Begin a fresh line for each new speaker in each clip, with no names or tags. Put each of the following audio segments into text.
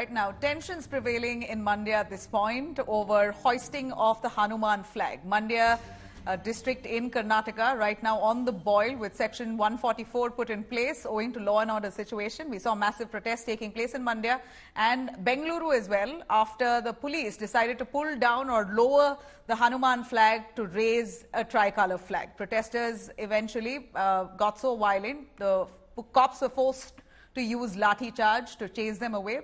Right now, tensions prevailing in Mandya at this point over hoisting of the Hanuman flag. Mandya district in Karnataka right now on the boil with section 144 put in place owing to law and order situation. We saw massive protests taking place in Mandya and Bengaluru as well after the police decided to pull down or lower the Hanuman flag to raise a tricolour flag. Protesters eventually got so violent, the cops were forced to use lathi charge to chase them away.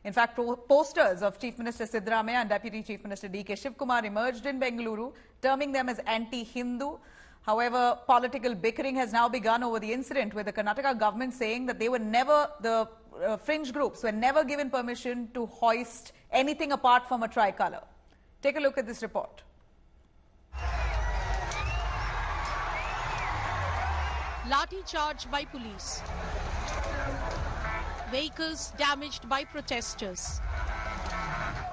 In fact, posters of Chief Minister Siddaramaiah and Deputy Chief Minister D.K. Shivkumar emerged in Bengaluru, terming them as anti-Hindu. However, political bickering has now begun over the incident, with the Karnataka government saying that they were never, the fringe groups were never given permission to hoist anything apart from a tricolour. Take a look at this report.
Lathi charge by police. Vehicles damaged by protesters.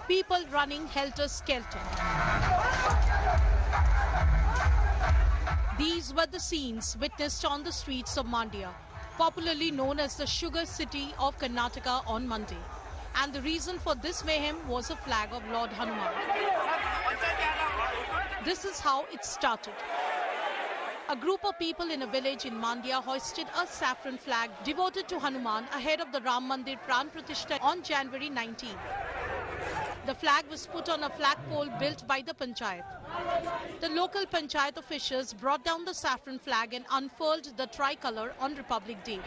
People running helter-skelter. These were the scenes witnessed on the streets of Mandya, popularly known as the sugar city of Karnataka, on Monday. And the reason for this mayhem was a flag of Lord Hanuman. This is how it started. A group of people in a village in Mandya hoisted a saffron flag devoted to Hanuman ahead of the Ram Mandir Pran Pratishtha on January 19. The flag was put on a flagpole built by the Panchayat. The local Panchayat officials brought down the saffron flag and unfurled the tricolour on Republic Day.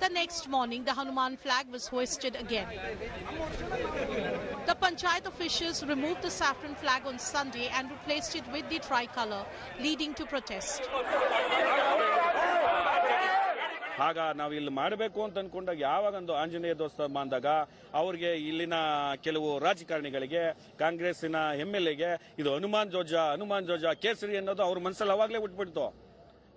The next morning, the Hanuman flag was hoisted again. The Panchayat officials removed the saffron flag on Sunday and replaced it with the tricolour, leading to protest.
ಆಗ ನಾವು ಇಲ್ಲಿ ಮಾಡಬೇಕು ಅಂತ ಅನ್ಕೊಂಡಾಗ ಯಾವಾಗೊಂದು ಆಂಜನೇಯ ದೋಸ್ತ ಬಂದಾಗ ಅವ್ರಿಗೆ ಇಲ್ಲಿನ ಕೆಲವು ರಾಜಕಾರಣಿಗಳಿಗೆ ಕಾಂಗ್ರೆಸ್ಸಿನ MLAಗೆ ಇದು ಹನುಮಾನ್ ಧ್ವಜ ಕೇಸರಿ ಅನ್ನೋದು ಅವ್ರ ಮನಸ್ಸಲ್ಲಿ ಅವಾಗಲೇ ಉಟ್ಬಿಡ್ತು.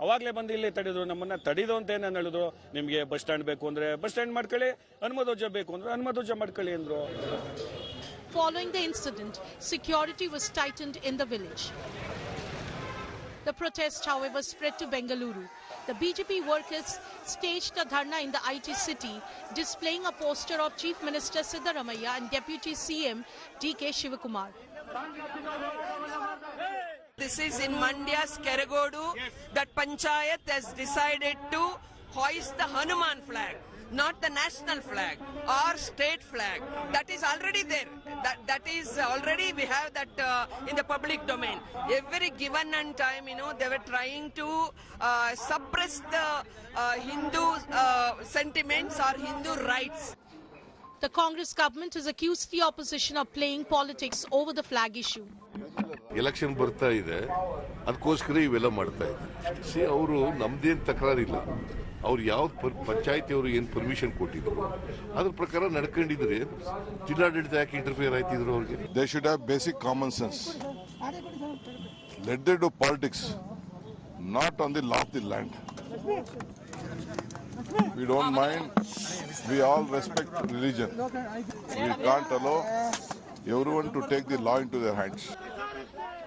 ಅವಾಗಲೇ ಬಂದು ಇಲ್ಲಿ ತಡೆದ್ರು, ನಮ್ಮನ್ನ ತಡೆದು ಅಂತ ಏನೇನು ಹೇಳಿದ್ರು, ನಿಮಗೆ ಬಸ್ ಸ್ಟ್ಯಾಂಡ್ ಬೇಕು ಅಂದ್ರೆ ಬಸ್ ಸ್ಟ್ಯಾಂಡ್ ಮಾಡ್ಕೊಳ್ಳಿ, ಹನುಮ ಧ್ವಜ ಬೇಕು ಅಂದ್ರೆ ಹನುಮ ಧ್ವಜ ಮಾಡ್ಕೊಳ್ಳಿ ಅಂದ್ರು.
Following the incident, security was tightened in the village. The protest, however, spread to Bengaluru. The BJP workers staged a dharna in the IT city, displaying a poster of Chief Minister Siddaramaiah and Deputy CM D.K. Shivkumar.
This is in Mandya's Keragodu that Panchayat has decided to hoist the Hanuman flag, not the national flag or state flag. That is already there. That is already, we have that in the public domain. Every given and time, they were trying to suppress the Hindu sentiments or Hindu rights.
The Congress government has accused the opposition of playing politics over the flag issue.
Election ಬರ್ತಾ ಇದೆ, ಅದಕ್ಕೋಸ್ಕರ ಇವೆಲ್ಲ ಮಾಡ್ತಾ ಇದ್ದಾರೆ. C ಅವರು ನಮ್ದೇನು ತಕರಾರಿಲ್ಲ, ಅವ್ರು ಯಾವ್ದು ಪಂಚಾಯತಿ ಅವರು ಏನು ಪರ್ಮಿಷನ್ ಕೊಟ್ಟಿದ್ರು ಅದ್ರ ಪ್ರಕಾರ ನಡ್ಕೊಂಡಿದ್ರೆ ಜಿಲ್ಲಾಡಳಿತ ಯಾಕೆ ಇಂಟರ್ಫಿಯರ್ ಆಯ್ತಿದ್ರು ಅವ್ರಿಗೆ?
They should have basic common sense. Let they do politics, not on the law of the land. We don't mind. We all respect religion. We can't allow everyone to take the law into their hands.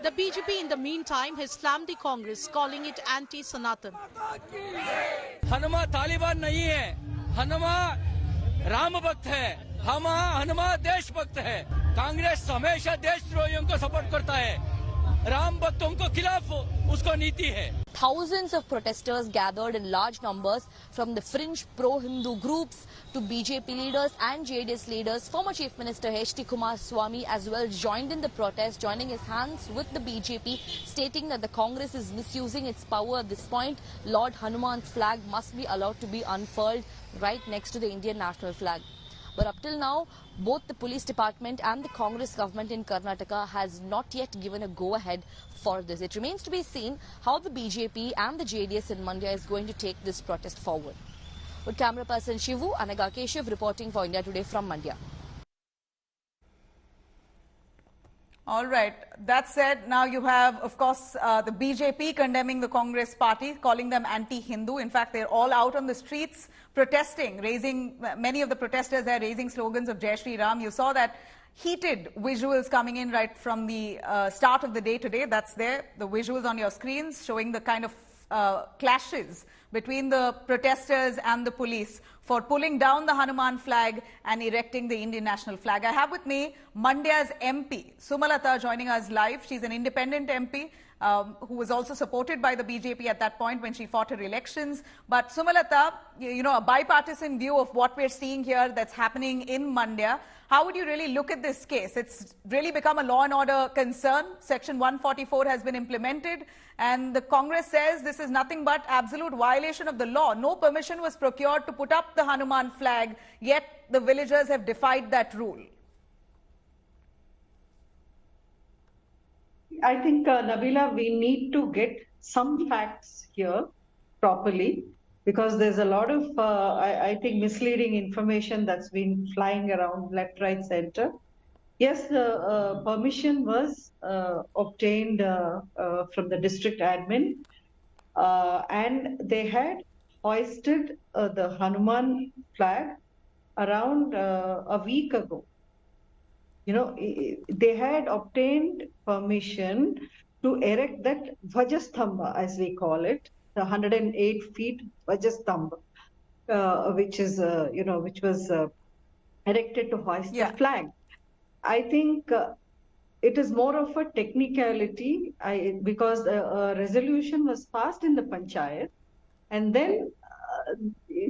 The BJP, in the meantime, has slammed the Congress, calling it anti-Sanatan.
Hanuma Taliban नहीं है, हनुमा राम भक्त है, हनुमा देश भक्त है. कांग्रेस हमेशा देशद्रोहियों को support करता है, राम भक्तों को खिलाफ उसको नीति है.
Thousands of protesters gathered in large numbers from the fringe pro-Hindu groups to BJP leaders and JDS leaders. Former Chief Minister H.D. Kumaraswamy as well joined in the protest, joining his hands with the BJP, stating that the Congress is misusing its power at this point. Lord Hanuman's flag must be allowed to be unfurled right next to the Indian national flag. But up till now, both the police department and the Congress government in Karnataka has not yet given a go-ahead for this. It remains to be seen how the BJP and the JDS in Mandya is going to take this protest forward. With camera person Shivu, Anaga Keshav reporting for India Today from Mandya.
All right. That said, now you have, of course, the BJP condemning the Congress party, calling them anti-Hindu. In fact, they're all out on the streets protesting, many of the protesters are raising slogans of Jai Shri Ram. You saw that heated visuals coming in right from the start of the day today. That's there, the visuals on your screens showing the kind of clashes between the protesters and the police for pulling down the Hanuman flag and erecting the Indian national flag. I have with me Mandya's MP, Sumalatha, joining us live. She's an independent MP who was also supported by the BJP at that point when she fought her elections. But Sumalatha, you know, a bipartisan view of what we're seeing here that's happening in Mandya. How would you really look at this case? It's really become a law and order concern. Section 144 has been implemented, and the Congress says this is nothing but absolute violation of the law. No permission was procured to put up the Hanuman flag, yet the villagers have defied that rule.
I think, Nabila, we need to get some facts here properly, because there's a lot of, I think, misleading information that's been flying around left, right, center. Yes, the permission was obtained from the district admin, and they had hoisted the Hanuman flag around a week ago. You know, they had obtained permission to erect that Vajastamba, as we call it, the 108 feet Vajastamba, which is, which was erected to hoist the flag. I think it is more of a technicality, because a resolution was passed in the panchayat, and then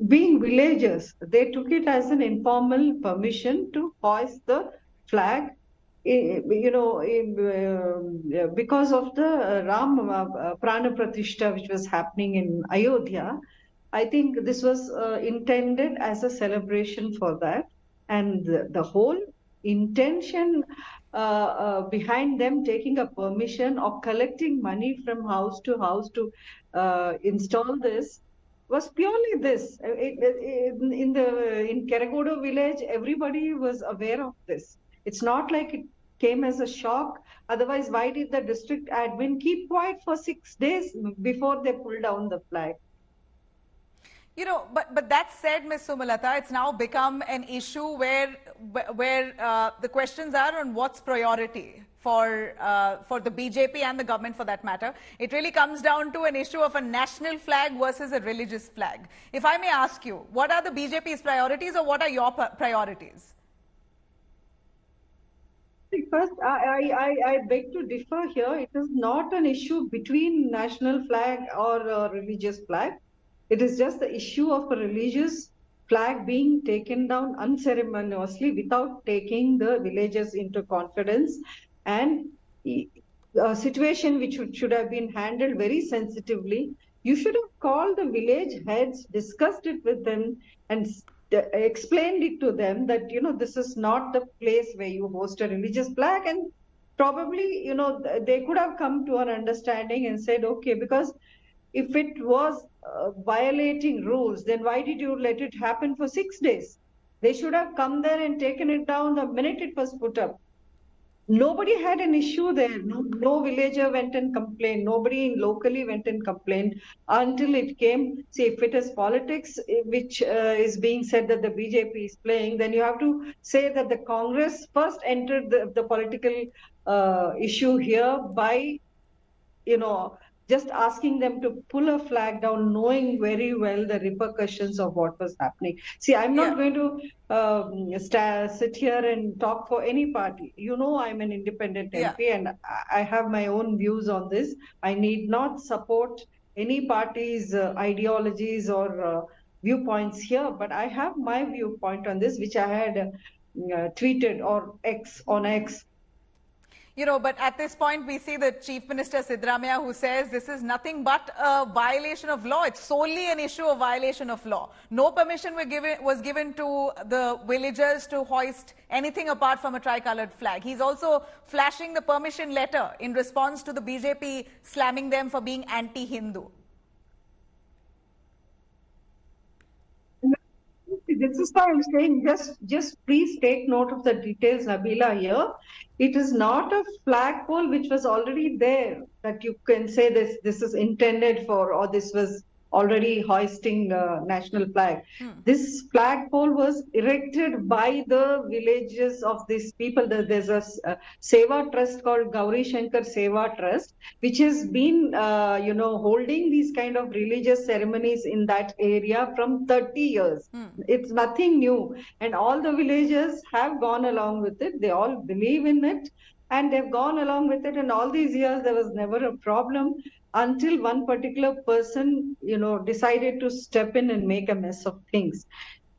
being villagers, they took it as an informal permission to hoist the flag, because of the Ram Prana Pratishtha which was happening in Ayodhya. I think this was intended as a celebration for that, and the whole intention behind them taking a permission or collecting money from house to house to install this was purely this. In Keragodu village, everybody was aware of this. It's not like it came as a shock. Otherwise, why did the district admin keep quiet for 6 days before they pulled down the flag?
You know, but that said, Ms. Sumalatha, it's now become an issue where the questions are on what's priority for the BJP and the government, for that matter. It really comes down to an issue of a national flag versus a religious flag. If I may ask you, what are the BJP's priorities, or what are your priorities?
First, I beg to differ here. It is not an issue between national flag or a religious flag. It is just the issue of a religious flag being taken down unceremoniously without taking the villagers into confidence, and a situation which should have been handled very sensitively. You should have called the village heads, discussed it with them, and explained it to them that, this is not the place where you host a religious flag, and probably, they could have come to an understanding and said, okay, because if it was violating rules, then why did you let it happen for 6 days? They should have come there and taken it down the minute it was put up. Nobody had an issue there. No villager went and complained. Nobody locally went and complained until it came. See, if it is politics, which is being said that the BJP is playing, then you have to say that the Congress first entered the political issue here by, just asking them to pull a flag down, knowing very well the repercussions of what was happening. See, I'm not going to sit here and talk for any party. I'm an independent MP, and I have my own views on this. I need not support any party's ideologies or viewpoints here, but I have my viewpoint on this, which I had tweeted on X.
But at this point, we see the Chief Minister Siddaramaiah, who says this is nothing but a violation of law. It's solely an issue of violation of law. No permission was given to the villagers to hoist anything apart from a tricolored flag. He's also flashing the permission letter in response to the BJP slamming them for being anti-Hindu.
This is why I'm saying, just please take note of the details, Nabila, here. It is not a flagpole which was already there that you can say this is intended for, or this was already hoisting national flag. This flagpole was erected by the villages of these people. There's a Seva trust called Gauri Shankar Seva Trust, which has been, holding these kind of religious ceremonies in that area from 30 years. It's nothing new. And all the villagers have gone along with it. They all believe in it. And they've gone along with it. And all these years, there was never a problem until one particular person, decided to step in and make a mess of things.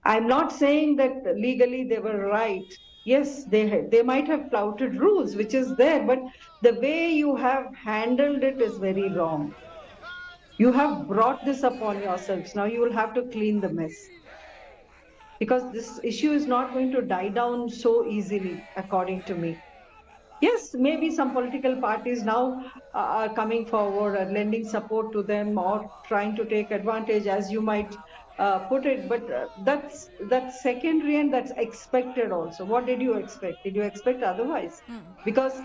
I'm not saying that legally they were right. Yes, they might have flouted rules, which is there, but the way you have handled it is very wrong. You have brought this upon yourselves. Now you will have to clean the mess. Because this issue is not going to die down so easily, according to me. Yes, maybe some political parties now are coming forward and lending support to them or trying to take advantage, as you might put it. But that's secondary and that's expected also. What did you expect? Did you expect otherwise? Because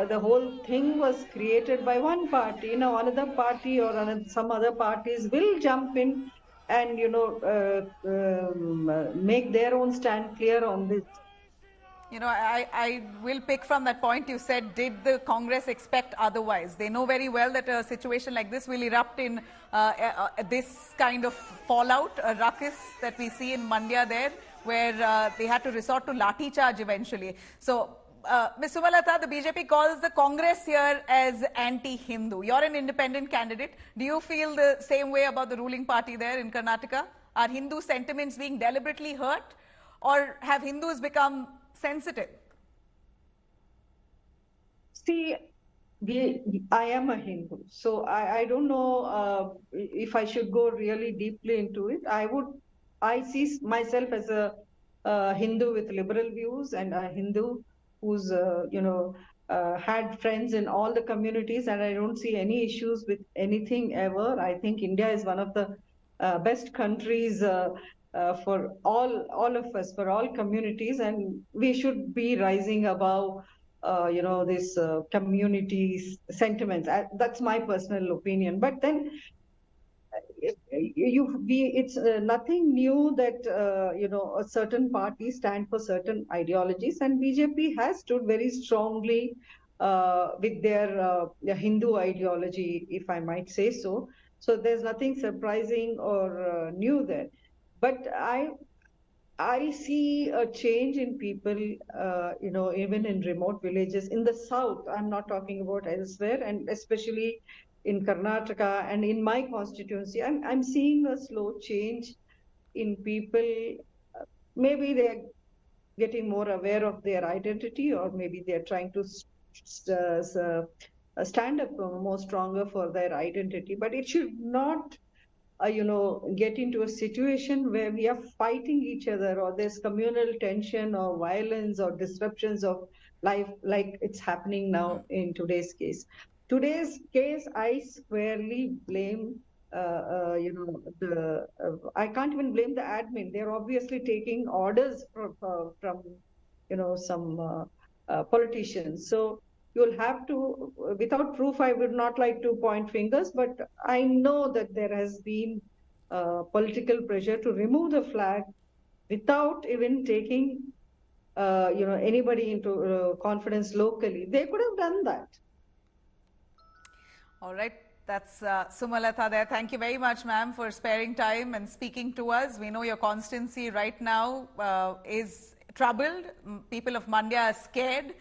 the whole thing was created by one party. Now another party or some other parties will jump in and make their own stand clear on this.
I will pick from that point you said, did the Congress expect otherwise? They know very well that a situation like this will erupt in this kind of fallout, a ruckus that we see in Mandya there, where they had to resort to lathi charge eventually. So, Ms. Sumalatha, the BJP calls the Congress here as anti-Hindu. You're an independent candidate. Do you feel the same way about the ruling party there in Karnataka? Are Hindu sentiments being deliberately hurt, or have Hindus become sensitive?
See, I am a Hindu, so I don't know if I should go really deeply into it. I see myself as a Hindu with liberal views and a Hindu who's had friends in all the communities, and I don't see any issues with anything ever. I think India is one of the best countries for all of us, for all communities, and we should be rising above this community sentiments. That's my personal opinion. But then it's nothing new that a certain party stand for certain ideologies, and BJP has stood very strongly with their Hindu ideology, if I might say so. So there's nothing surprising or new there. But I see a change in people, even in remote villages in the south. I'm not talking about elsewhere, and especially in Karnataka and in my constituency. I'm seeing a slow change in people. Maybe they're getting more aware of their identity, or maybe they're trying to stand up more stronger for their identity. But it should not get into a situation where we are fighting each other, or there's communal tension or violence or disruptions of life like it's happening now in today's case. Today's case, I squarely blame, I can't even blame the admin. They're obviously taking orders from some politicians. So you'll have to, without proof, I would not like to point fingers, but I know that there has been political pressure to remove the flag without even taking, anybody into confidence locally. They could have done that.
All right. That's Sumalatha there. Thank you very much, ma'am, for sparing time and speaking to us. We know your constituency right now is troubled. People of Mandya are scared.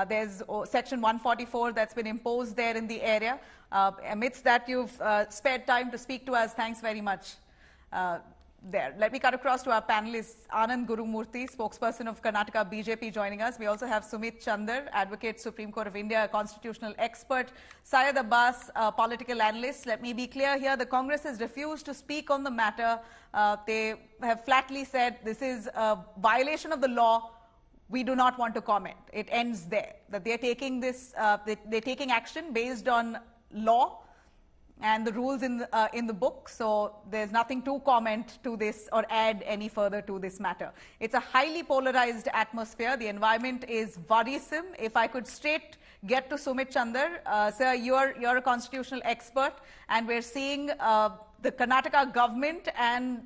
There's Section 144 that's been imposed there in the area. Amidst that, you've spared time to speak to us. Thanks very much there. Let me cut across to our panelists. Anand Gurumurthy, spokesperson of Karnataka BJP, joining us. We also have Sumit Chandar, advocate, Supreme Court of India, a constitutional expert. Syed Abbas, political analyst. Let me be clear here. The Congress has refused to speak on the matter. They have flatly said this is a violation of the law. We do not want to comment. It ends there. That they're taking this, they're taking action based on law and the rules in the book. So there's nothing to comment to this or add any further to this matter. It's a highly polarized atmosphere. The environment is worrisome. If I could straight get to Sumit Chandar. Sir, you're a constitutional expert, and we're seeing the Karnataka government and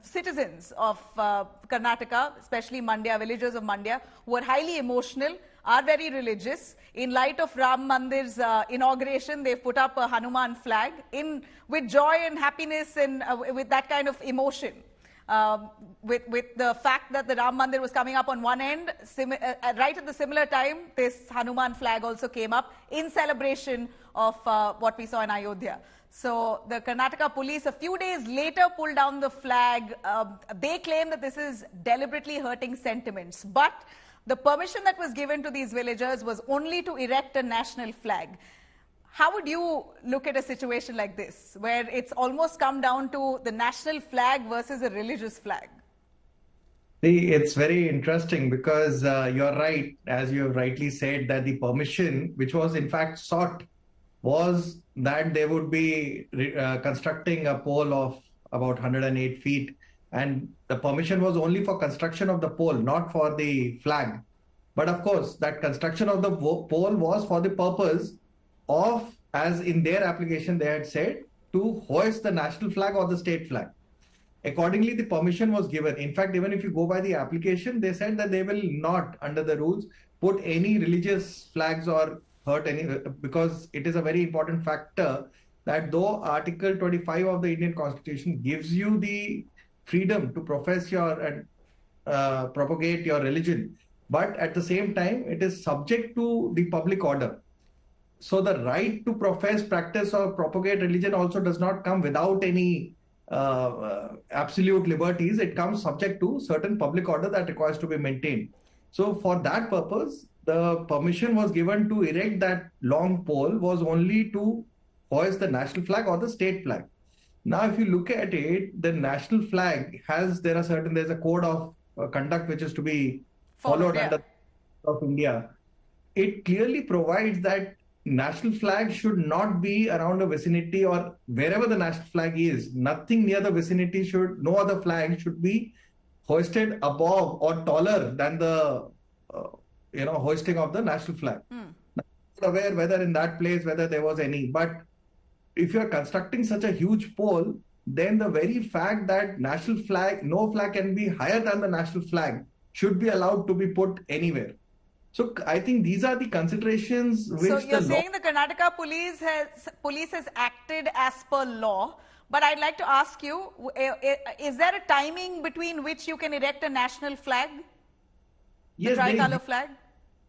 citizens of Karnataka, especially Mandya, villagers of Mandya, who are highly emotional, are very religious. In light of Ram Mandir's inauguration, they've put up a Hanuman flag with joy and happiness and with that kind of emotion. With the fact that the Ram Mandir was coming up on one end, right at the similar time, this Hanuman flag also came up in celebration of what we saw in Ayodhya. So the Karnataka police a few days later pulled down the flag. They claim that this is deliberately hurting sentiments. But the permission that was given to these villagers was only to erect a national flag. How would you look at a situation like this, where it's almost come down to the national flag versus a religious flag?
See, it's very interesting because you're right, as you have rightly said, that the permission, which was in fact sought, was that they would be constructing a pole of about 108 feet. And the permission was only for construction of the pole, not for the flag. But of course, that construction of the pole was for the purpose of, as in their application they had said, to hoist the national flag or the state flag. Accordingly, the permission was given. In fact, even if you go by the application, they said that they will not, under the rules, put any religious flags or hurt any, because it is a very important factor that though Article 25 of the Indian Constitution gives you the freedom to profess your and propagate your religion, but at the same time, it is subject to the public order. So the right to profess, practice or propagate religion also does not come without any absolute liberties. It comes subject to certain public order that requires to be maintained. So for that purpose, the permission was given to erect that long pole was only to hoist the national flag or the state flag. Now, if you look at it, the national flag there's a code of conduct which is to be followed under of India. It clearly provides that national flag should not be around a vicinity or wherever the national flag is. Nothing near the vicinity no other flag should be hoisted above or taller than the hoisting of the national flag. I'm not aware whether in that place whether there was any, but if you're constructing such a huge pole, then the very fact that national flag, no flag can be higher than the national flag, should be allowed to be put anywhere. So I think these are the considerations which
So you're saying the Karnataka police has acted as per law, but I'd like to ask you, is there a timing between which you can erect a national flag?
Yes,
the tricolor flag?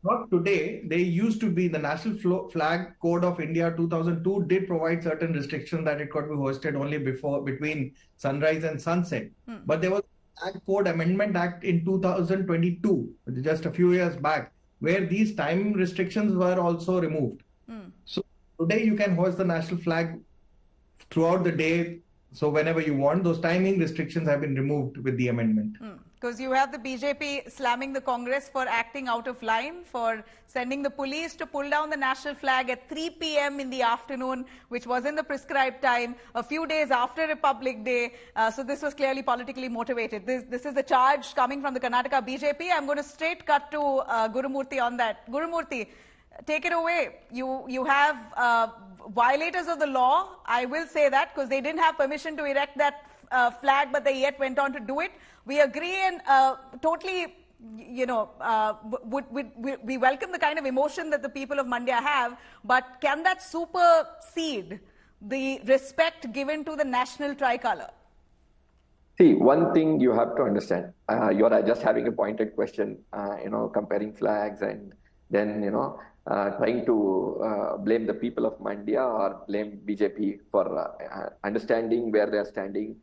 Not today. They used to be the National Flag Code of India 2002 did provide certain restrictions that it could be hoisted only between sunrise and sunset. But there was a Code Amendment Act in 2022, just a few years back, where these time restrictions were also removed. So today you can hoist the national flag throughout the day. So whenever you want, those timing restrictions have been removed with the amendment.
Because you have the BJP slamming the Congress for acting out of line, for sending the police to pull down the national flag at 3 p.m. in the afternoon, which was in the prescribed time, a few days after Republic Day. So this was clearly politically motivated. This is the charge coming from the Karnataka BJP. I'm going to straight cut to Gurumurthy on that. Gurumurthy, take it away. You have violators of the law. I will say that because they didn't have permission to erect that flag, but they yet went on to do it. We agree and totally, we welcome the kind of emotion that the people of Mandya have, but can that supersede the respect given to the national tricolour?
See, one thing you have to understand, you're just having a pointed question, comparing flags and then, trying to blame the people of Mandya or blame BJP for understanding where they're standing.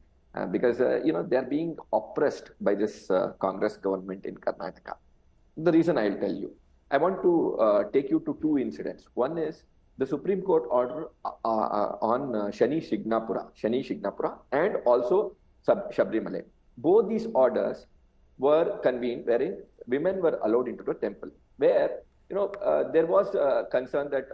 Because, they're being oppressed by this Congress government in Karnataka. The reason I'll tell you. I want to take you to two incidents. One is the Supreme Court order on Shani Shignapura and also Shabrimale. Both these orders were convened wherein women were allowed into the temple, where there was concern that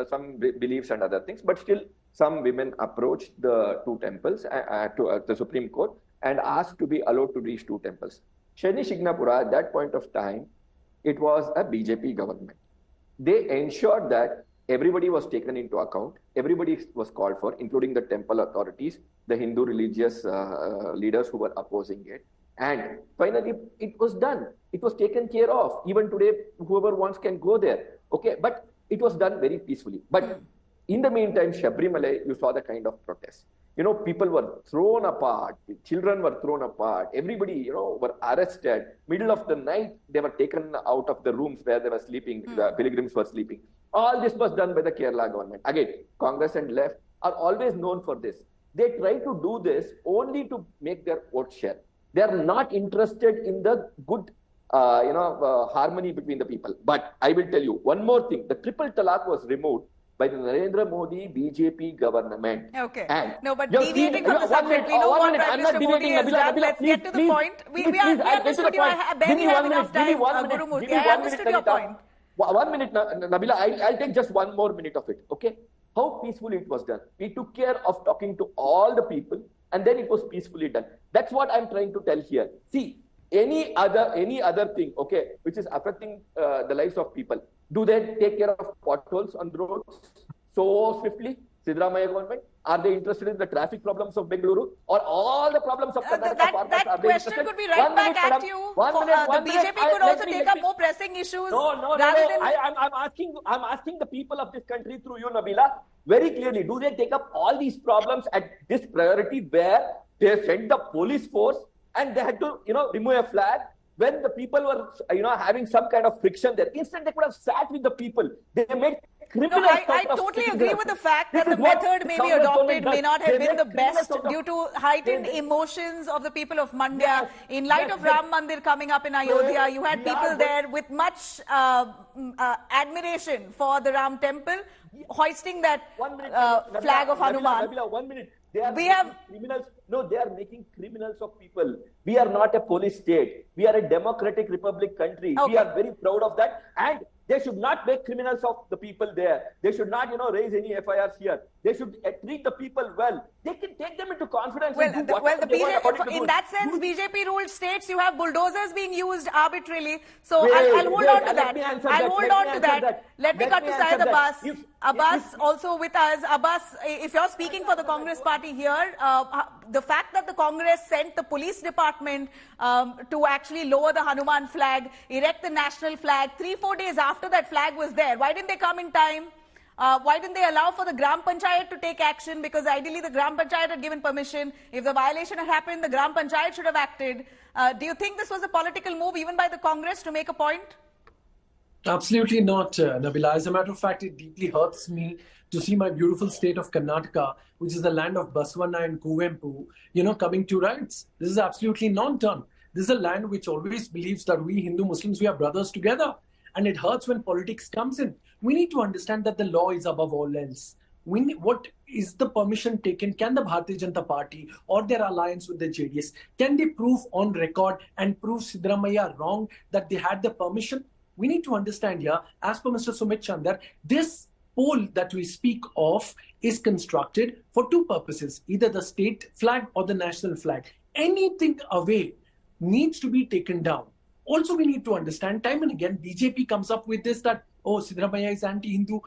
some beliefs and other things, but still some women approached the two temples to the Supreme Court and asked to be allowed to reach two temples. Shani Shignapura, at that point of time, it was a BJP government. they ensured that everybody was taken into account, everybody was called for, including the temple authorities, the Hindu religious leaders who were opposing it. And finally, it was done. It was taken care of. Even today, whoever wants can go there. Okay, but it was done very peacefully. But in the meantime, Sabrimala, you saw the kind of protest. You know, people were thrown apart, children were thrown apart, everybody, you know, were arrested. Middle of the night, they were taken out of the rooms where they were sleeping, the pilgrims were sleeping. All this was done by the Kerala government. Again, Congress and left are always known for this. They try to do this only to make their vote share. They are not interested in the good, harmony between the people. But I will tell you one more thing. The triple talaq was removed by the Narendra Modi BJP government.
Okay.
And
no, but deviating from the subject, we know what Prime Minister Modi has done. Let's get to the point. We understood you. I barely have enough time, Gurumurthy. I understood your point.
1 minute, Nabila. I'll take just 1 more minute of it. Okay. How peacefully it was done. We took care of talking to all the people, and then it was peacefully done. That's what I'm trying to tell here. See, any other thing, okay, which is affecting the lives of people, do they take care of potholes on the roads so swiftly? Siddaramaiah government, are they interested in the traffic problems of Bengaluru or all the problems of Karnataka?
That question could be right back at you. The BJP could also take up more pressing issues.
I'm asking the people of this country through you, Nabila, very clearly. Do they take up all these problems at this priority where they sent the police force and they had to, remove a flag? When the people were, having some kind of friction there, instead they could have sat with the people. They made criminals.
No, I totally agree with the fact that the method maybe adopted may not have been the best due to heightened emotions of the people of Mandya. In light of Ram Mandir coming up in Ayodhya, you had people there with much admiration for the Ram temple, hoisting that flag of Hanuman.
1 minute. Criminals. No, they are making criminals of people. We are not a police state. We are a democratic republic country.
Okay.
We are very proud of that. And they should not make criminals of the people there. They should not, raise any FIRs here. They should treat the people well. They can take them into confidence.
Well, the BJP, in that sense, BJP ruled states, you have bulldozers being used arbitrarily. So I'll hold on to that. I'll hold on to that. Let me cut to Syed Abbas. Abbas also with us. Abbas, if you're speaking for the Congress party here, the fact that the Congress sent the police department to actually lower the Hanuman flag, erect the national flag, 3-4 days after that flag was there, why didn't they come in time? Why didn't they allow for the Gram Panchayat to take action? Because ideally the Gram Panchayat had given permission. If the violation had happened, the Gram Panchayat should have acted. Do you think this was a political move even by the Congress to make a point?
Absolutely not, Nabila. As a matter of fact, it deeply hurts me to see my beautiful state of Karnataka, which is the land of Basavanna and Kuvempu, coming to rights. This is absolutely not done. This is a land which always believes that we Hindu Muslims, we are brothers together. And it hurts when politics comes in. We need to understand that the law is above all else. What is the permission taken? Can the Bharatiya Janata Party or their alliance with the JDS, can they prove on record and prove Siddaramaiah wrong that they had the permission? We need to understand here, as per Mr. Sumit Chandar, this pole that we speak of is constructed for two purposes, either the state flag or the national flag. Anything away needs to be taken down. Also, we need to understand, time and again, BJP comes up with this that, Siddaramaiah is anti-Hindu,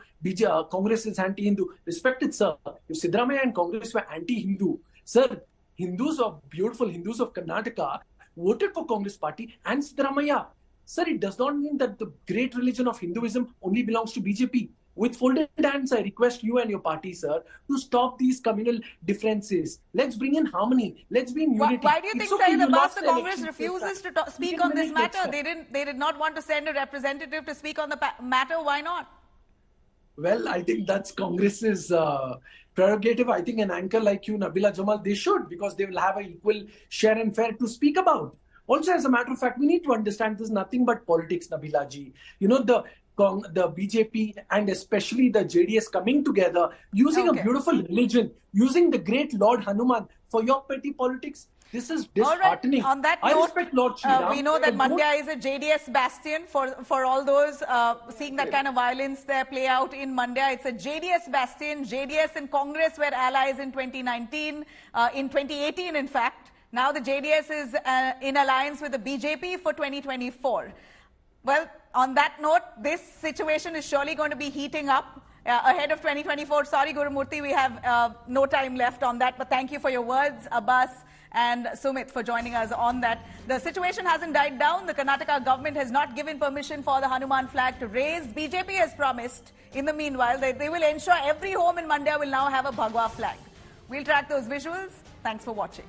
Congress is anti-Hindu. Respected sir, if Siddaramaiah and Congress were anti-Hindu, sir, beautiful Hindus of Karnataka voted for Congress party and Siddaramaiah. Sir, it does not mean that the great religion of Hinduism only belongs to BJP. With folded hands, I request you and your party, sir, to stop these communal differences. Let's bring in harmony. Let's bring unity.
Why do you think, Syed Abbas, the Congress refuses to speak on this matter? They did not want to send a representative to speak on the matter. Why not?
Well, I think that's Congress's prerogative. I think an anchor like you, Nabila Jamal, they should, because they will have an equal share and fair to speak about. Also, as a matter of fact, we need to understand this is nothing but politics, Nabila ji. The BJP and especially the JDS coming together, using a beautiful religion, using the great Lord Hanuman for your petty politics. This is disheartening.
All right. On that note, I respect Lord Shri we know that Mandya is a JDS bastion for all those seeing that kind of violence there play out in Mandya. It's a JDS bastion. JDS and Congress were allies in 2019, in 2018 in fact. Now the JDS is in alliance with the BJP for 2024. Well, on that note, this situation is surely going to be heating up ahead of 2024. Sorry, Gurumurthy, we have no time left on that, but thank you for your words, Abbas and Sumit, for joining us on that. The situation hasn't died down. The Karnataka government has not given permission for the Hanuman flag to raise. BJP has promised, in the meanwhile, that they will ensure every home in Mandya will now have a Bhagwa flag. We'll track those visuals. Thanks for watching.